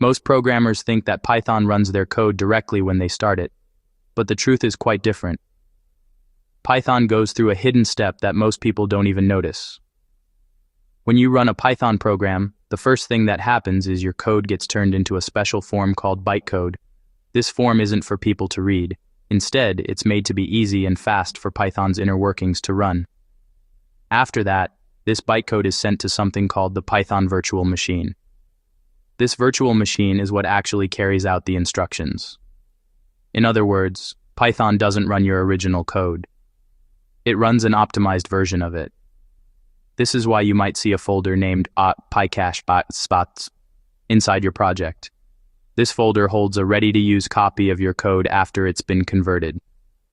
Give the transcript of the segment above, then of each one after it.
Most programmers think that Python runs their code directly when they start it, but the truth is quite different. Python goes through a hidden step that most people don't even notice. When you run a Python program, the first thing that happens is your code gets turned into a special form called bytecode. This form isn't for people to read. Instead, it's made to be easy and fast for Python's inner workings to run. After that, this bytecode is sent to something called the Python virtual machine. This virtual machine is what actually carries out the instructions. In other words, Python doesn't run your original code. It runs an optimized version of it. This is why you might see a folder named pycache inside your project. This folder holds a ready-to-use copy of your code after it's been converted.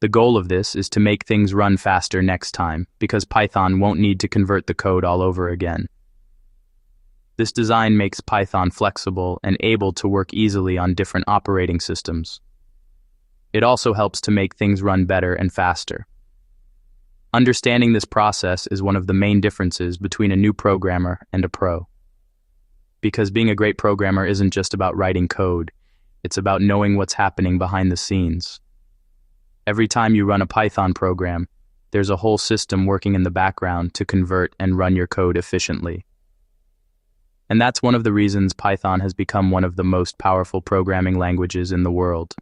The goal of this is to make things run faster next time, because Python won't need to convert the code all over again. This design makes Python flexible and able to work easily on different operating systems. It also helps to make things run better and faster. Understanding this process is one of the main differences between a new programmer and a pro. Because being a great programmer isn't just about writing code, it's about knowing what's happening behind the scenes. Every time you run a Python program, there's a whole system working in the background to convert and run your code efficiently. And that's one of the reasons Python has become one of the most powerful programming languages in the world.